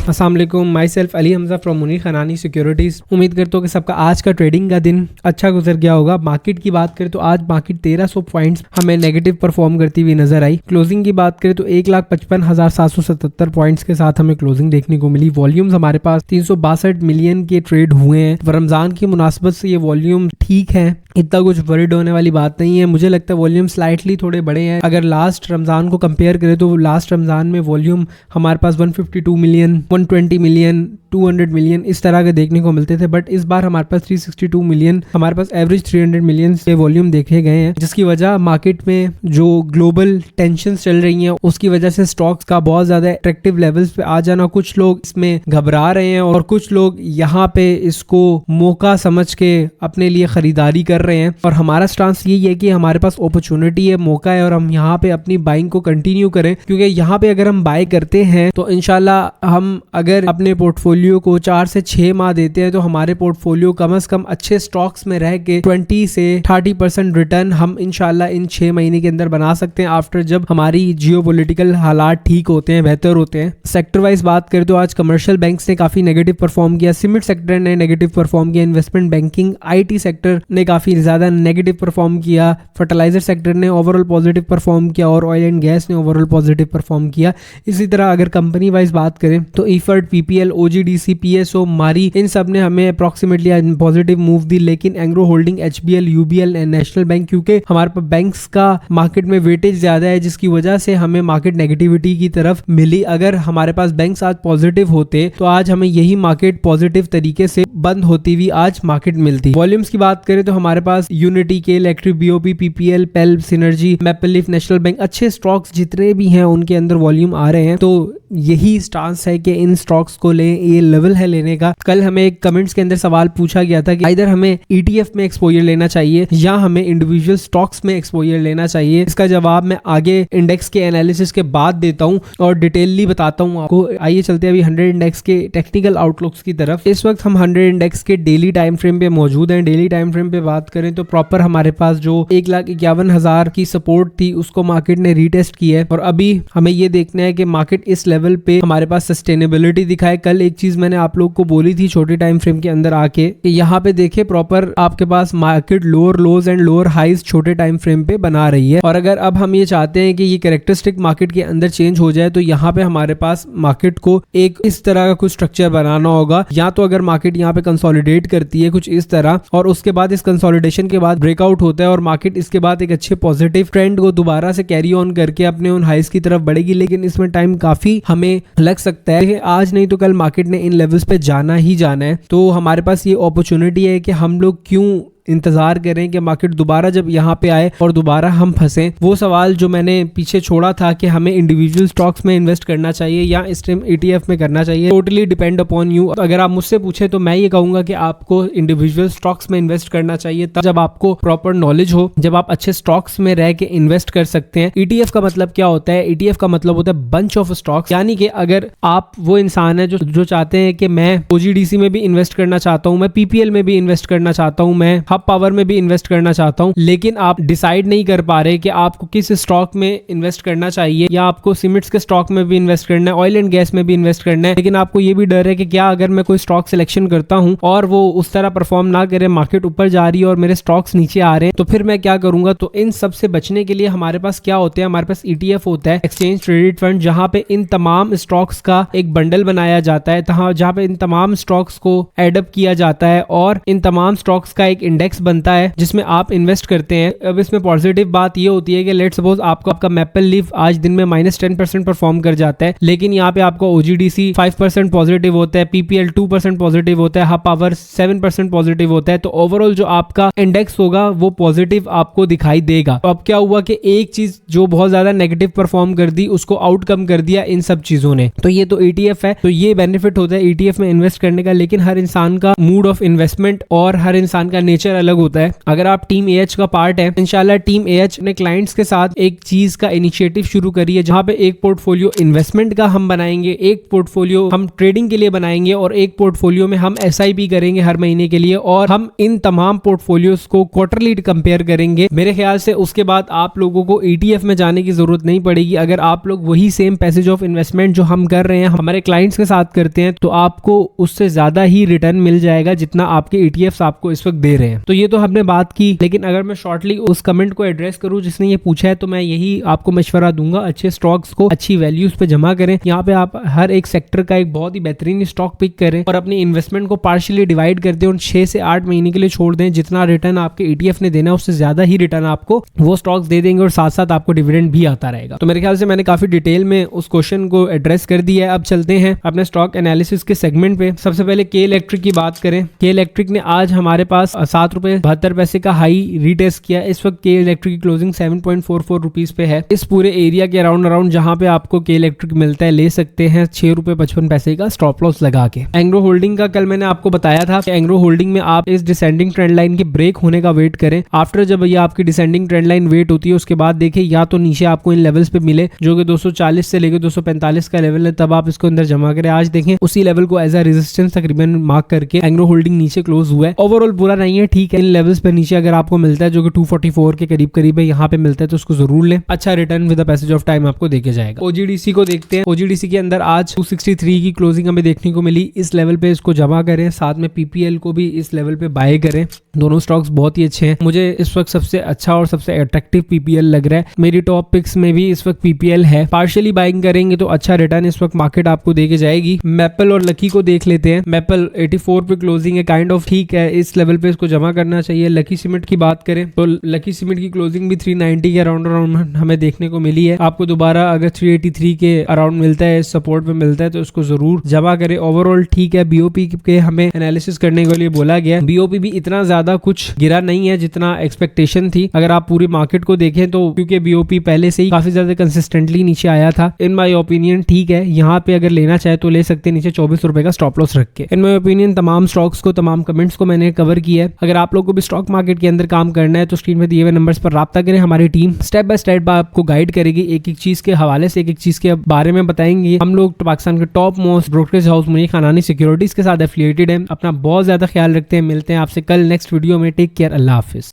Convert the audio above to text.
अस्सलाम वालेकुम, myself Ali Hamza from Munir Khanani securities. उम्मीद करता हूँ कि सबका आज का ट्रेडिंग का दिन अच्छा गुजर गया होगा। मार्केट की बात करें तो आज मार्केट 1300 पॉइंट्स हमें नेगेटिव परफॉर्म करती हुई नजर आई। क्लोजिंग की बात करें तो 1,55,777 पॉइंट्स के साथ हमें क्लोजिंग देखने को मिली। वॉल्यूम्स हमारे पास 362 मिलियन के ट्रेड हुए हैं। रमजान की मुनासबत से ये वॉल्यूम ठीक है, इतना कुछ वरिड होने वाली बात नहीं है। मुझे लगता है वॉल्यूम स्लाइटली थोड़े बड़े हैं। अगर लास्ट रमजान को कंपेयर करें तो लास्ट रमजान में वॉल्यूम हमारे पास 152 मिलियन, 120 मिलियन, 200 मिलियन इस तरह के देखने को मिलते थे, बट इस बार हमारे पास 362 मिलियन, हमारे पास एवरेज 300 मिलियन के वॉल्यूम देखे गए हैं, जिसकी वजह मार्केट में जो ग्लोबल टेंशन चल रही हैं उसकी वजह से स्टॉक्स का बहुत ज्यादा अट्रैक्टिव लेवल्स पे आ जाना, कुछ लोग इसमें घबरा रहे हैं और कुछ लोग यहाँ पे इसको मौका समझ के अपने लिए खरीदारी कर रहे हैं। और हमारा स्टांस यही है कि हमारे पास अपॉर्चुनिटी है, मौका है और हम यहाँ पे अपनी बाइंग को कंटिन्यू करें, क्योंकि यहाँ पे अगर हम बाय करते हैं तो इंशाल्लाह हम अगर अपने पोर्टफोलियो को 4 से 6 माह देते हैं तो हमारे पोर्टफोलियो कम से कम अच्छे स्टॉक्स में रह के 20 से 30% रिटर्न हम इंशाल्लाह इन 6 महीने के अंदर बना सकते हैं, आफ्टर जब हमारी जियोपॉलिटिकल हालात ठीक होते हैं, बेहतर होते हैं। सेक्टर वाइज बात करें तो आज कमर्शियल बैंक्स ने काफी नेगेटिव परफॉर्म किया, सीमेंट सेक्टर ने नेगेटिव परफॉर्म किया, इन्वेस्टमेंट बैंकिंग IT सेक्टर ने काफी ज्यादा नेगेटिव परफॉर्म किया, फर्टिलाइजर सेक्टर ने ओवरऑल पॉजिटिव परफॉर्म किया और ऑयल एंड गैस ने ओवरऑल पॉजिटिव परफॉर्म किया। इसी तरह अगर कंपनी वाइज बात करें तो ईफर्ट, PPL, OGDC, PSO, मारी, इन सब ने हमें अप्रॉक्सीमेटली पॉजिटिव मूव दी, लेकिन Engro holding, HBL, UBL and national bank, क्योंकि हमारे पास बैंक्स का मार्केट में वेटेज ज्यादा है, जिसकी वजह से हमें मार्केट नेगेटिविटी की तरफ मिली। अगर हमारे पास बैंक्स आज पॉजिटिव होते तो आज हमें यही मार्केट पॉजिटिव तरीके से बंद होती हुई आज मार्केट मिलती। वॉल्यूम्स की बात करें तो हमारे पास यूनिटी के, इलेक्ट्रिक, BOP, PPL, पेल, synergy, maple leaf, national bank, अच्छे स्टॉक्स जितने भी हैं उनके अंदर वॉल्यूम आ रहे हैं। तो यही स्टांस है कि इन स्टॉक्स को लें, ये लेवल है लेने का। कल हमें एक कमेंट्स के अंदर सवाल पूछा गया था कि इधर हमें ETF में एक्सपोजर लेना चाहिए या हमें इंडिविजुअल स्टॉक्स में एक्सपोजर लेना चाहिए। इसका जवाब मैं आगे इंडेक्स के एनालिसिस के बाद देता हूं और डिटेलली बताता हूं आपको। आइए चलते हैं अभी 100 इंडेक्स के टेक्निकल आउटलुक्स की तरफ। इस वक्त हम 100 इंडेक्स के डेली टाइम फ्रेम पे मौजूद हैं। डेली टाइम फ्रेम पे बात करें तो प्रॉपर हमारे पास जो 1,51,000 की सपोर्ट थी उसको मार्केट ने रीटेस्ट किया है और अभी हमें ये देखना है कि मार्केट इस लेवल पे हमारे पास सस्टेनेबिलिटी दिखाए। कल एक चीज मैंने आप लोग को बोली थी छोटे टाइम फ्रेम के अंदर आके कि यहाँ पे देखे प्रॉपर आपके पास market lower lows and lower highs छोटे टाइम फ्रेम पे बना रही है। और अगर अब हम ये चाहते हैं कि ये कैरेक्टरिस्टिक मार्केट के अंदर चेंज हो जाए तो यहाँ पे हमारे पास मार्केट को एक इस तरह का कुछ स्ट्रक्चर बनाना होगा, या तो अगर मार्केट यहाँ पे कंसोलिडेट करती है कुछ इस तरह और उसके बाद इस कंसोलिडेशन के बाद ब्रेकआउट होता है और मार्केट इसके बाद एक अच्छे पॉजिटिव ट्रेंड को दोबारा से कैरी ऑन करके अपने उन हाइज की तरफ बढ़ेगी, लेकिन इसमें टाइम काफी हमें लग सकता है कि आज नहीं तो कल मार्केट ने इन लेवल्स पे जाना ही जाना है। तो हमारे पास ये अपॉर्चुनिटी है कि हम लोग क्यों इंतजार करें कि मार्केट दोबारा जब यहाँ पे आए और दोबारा हम फंसे। वो सवाल जो मैंने पीछे छोड़ा था कि हमें इंडिविजुअल स्टॉक्स में इन्वेस्ट करना चाहिए या इस टाइम ETF में करना चाहिए, टोटली डिपेंड अपॉन यू। अगर आप मुझसे पूछे तो मैं ये कहूंगा कि आपको इंडिविजुअल स्टॉक्स में इन्वेस्ट करना चाहिए तब जब आपको प्रॉपर नॉलेज हो, जब आप अच्छे स्टॉक्स में रह के इन्वेस्ट कर सकते हैं। ETF का मतलब क्या होता है? ETF का मतलब होता है बंच ऑफ स्टॉक्स, यानी कि अगर आप वो इंसान है जो चाहते हैं कि मैं OGDC में भी इन्वेस्ट करना चाहता हूँ, मैं PPL में भी इन्वेस्ट करना चाहता हूँ, मैं हब पावर में भी इन्वेस्ट करना चाहता हूं, लेकिन आप डिसाइड नहीं कर पा रहे कि आपको किस स्टॉक में इन्वेस्ट करना चाहिए, या आपको सीमेंट्स के स्टॉक में भी इन्वेस्ट करना है, ऑयल एंड गैस में भी इन्वेस्ट करना है, लेकिन आपको ये भी डर है कि क्या अगर मैं कोई स्टॉक सिलेक्शन करता हूं और वो उस तरह परफॉर्म ना करे, मार्केट ऊपर जा रही है और मेरे स्टॉक्स नीचे आ रहे हैं, तो फिर मैं क्या करूंगा। तो इन सब से बचने के लिए हमारे पास क्या होता है? हमारे पास ETF होता है, एक्सचेंज ट्रेडेड फंड, जहां पे इन तमाम स्टॉक्स का एक बंडल बनाया जाता है, जहां पे इन तमाम स्टॉक्स को एडअप किया जाता है और इन तमाम स्टॉक्स का एक इंडेक्स बनता है जिसमें आप इन्वेस्ट करते हैं। अब इसमें पॉजिटिव बात ये होती है कि लेट्स सपोज आपका मैपल लीफ आज दिन में -10% परफॉर्म कर जाता है, लेकिन यहाँ पे आपका OGDC 5% पॉजिटिव होता है, PPL 2% पॉजिटिव होता है, हब पावर 7% पॉजिटिव होता है, तो ओवरऑल जो आपका इंडेक्स होगा वो पॉजिटिव आपको दिखाई देगा। तो अब क्या हुआ कि एक चीज जो बहुत ज्यादा नेगेटिव परफॉर्म कर दी उसको आउटकम कर दिया इन सब चीजों ने। तो ये तो ETF है, तो ये बेनिफिट होता है ETF में इन्वेस्ट करने का, लेकिन हर इंसान का मूड ऑफ इन्वेस्टमेंट और हर इंसान का नेचर नेचर अलग होता है। अगर आप टीम AH का पार्ट है, इंशाल्लाह टीम AH अपने क्लाइंट्स के साथ एक चीज का इनिशिएटिव शुरू करिए जहां पे एक पोर्टफोलियो इन्वेस्टमेंट का हम बनाएंगे, एक पोर्टफोलियो हम ट्रेडिंग के लिए बनाएंगे और एक पोर्टफोलियो में हम SIP करेंगे हर महीने के लिए, और हम इन तमाम पोर्टफोलियोज को क्वार्टरली कंपेयर करेंगे। मेरे ख्याल से उसके बाद आप लोगों को ETF में जाने की जरूरत नहीं पड़ेगी। अगर आप लोग वही सेम पैसेज ऑफ इन्वेस्टमेंट जो हम कर रहे हैं हमारे क्लाइंट्स के साथ करते हैं तो आपको उससे ज्यादा ही रिटर्न मिल जाएगा जितना आपके ETFs आपको इस वक्त दे रहे हैं। तो ये तो हमने बात की, लेकिन अगर मैं शॉर्टली उस कमेंट को एड्रेस करूं जिसने ये पूछा है तो मैं यही आपको मशवरा दूंगा, अच्छे स्टॉक्स को अच्छी वैल्यूज पे जमा करें। यहाँ पे आप हर एक सेक्टर का एक बहुत ही बेहतरीन स्टॉक पिक करें और अपनी इन्वेस्टमेंट को पार्शियली डिवाइड कर दें और 6 से 8 महीने के लिए छोड़ दें। जितना रिटर्न आपके ETF ने देना उससे ज्यादा ही रिटर्न आपको वो स्टॉक्स दे देंगे और साथ साथ आपको डिविडेंड भी आता रहेगा। तो मेरे ख्याल से मैंने काफी डिटेल में उस क्वेश्चन को एड्रेस कर दिया है। अब चलते हैं अपने स्टॉक एनालिसिस के सेगमेंट पे। सबसे पहले के इलेक्ट्रिक की बात करें। के इलेक्ट्रिक ने आज हमारे पास 7 रुपए 72 पैसे का हाई रीटेस्ट किया। इस वक्त के इलेक्ट्रिक की क्लोजिंग 7.44 रुपीज पे है। इस पूरे एरिया के अराउंड जहां पे आपको के इलेक्ट्रिक मिलता है ले सकते हैं 6 रुपए 55 पैसे का स्टॉप लॉस लगा के। एंग्रो होल्डिंग का कल मैंने आपको बताया था कि एंग्रो होल्डिंग में आप इस डिसेंडिंग ट्रेंड लाइन के ब्रेक होने का वेट करें। आफ्टर जब ये आपकी डिसेंडिंग ट्रेंड लाइन वेट होती है उसके बाद देखिए या तो नीचे आपको इन लेवल्स पे मिले जो कि 240 से लेकर 245 का लेवल है, तब आप इसको अंदर जमा करें। आज देखें उसी लेवल को एज अ रेजिस्टेंस तकरीबन मार्क करके एंग्रो होल्डिंग नीचे क्लोज हुआ है। ओवरऑल बुरा नहीं है, ठीक है। इन लेवल्स पे नीचे अगर आपको मिलता है जो कि 244 के करीब है, यहाँ पे मिलता है तो उसको जरूर लें। अच्छा return with the passage of time आपको देके जाएगा। OGDC को देखते हैं। OGDC के अंदर आज 263 की क्लोजिंग हमें देखने को मिली। इस लेवल पे इसको जमा करें, साथ में PPL को भी इस लेवल पे बाय करें। दोनों स्टॉक्स बहुत ही अच्छे हैं। मुझे इस वक्त सबसे अच्छा और सबसे अट्रैक्टिव PPL लग रहा है। मेरी टॉप पिक्स में भी इस वक्त PPL है। पार्शियली बाइंग करेंगे तो अच्छा रिटर्न इस वक्त मार्केट आपको देके जाएगी। मैपल और लकी को देख लेते हैं। मैपल 84 पे क्लोजिंग है, काइंड ऑफ ठीक है। इस लेवल पे इसको जमा करना चाहिए। लकी सीमेंट की बात करें तो लकी सीमेंट की क्लोजिंग भी 390 के अराउंड हमें देखने को मिली है। आपको दोबारा अगर 383 के अराउंड मिलता है, सपोर्ट पे मिलता है तो इसको जरूर जमा करें। ओवरऑल ठीक है। BOP के हमें एनालिसिस करने के लिए बोला गया। BOP भी इतना ज्यादा कुछ गिरा नहीं है जितना एक्सपेक्टेशन थी। अगर आप पूरी मार्केट को देखें तो क्योंकि BOP पहले से ही काफी ज्यादा कंसिस्टेंटली नीचे आया था। इन माय ओपिनियन ठीक है, यहाँ पे अगर लेना चाहे तो ले सकते हैं नीचे 24 रुपए का स्टॉप लॉस रख के। इन माय ओपिनियन तमाम स्टॉक्स को, तमाम कमेंट्स को मैंने कवर किया है। अगर आप लोग को भी स्टॉक मार्केट के अंदर काम करना है तो स्क्रीन में दिए हुए नंबर्स पर राब्ता करें। हमारी टीम स्टेप बाय स्टेप आपको गाइड करेगी, एक एक चीज के हवाले से एक एक चीज के बारे में बताएंगे। हम लोग पाकिस्तान के top most brokerage house Munir Khanani securities के साथ एफिलिएटेड है। अपना बहुत ज्यादा ख्याल रखते हैं। मिलते हैं आपसे कल नेक्स्ट वीडियो में। टेक केयर, अल्लाह हाफिज।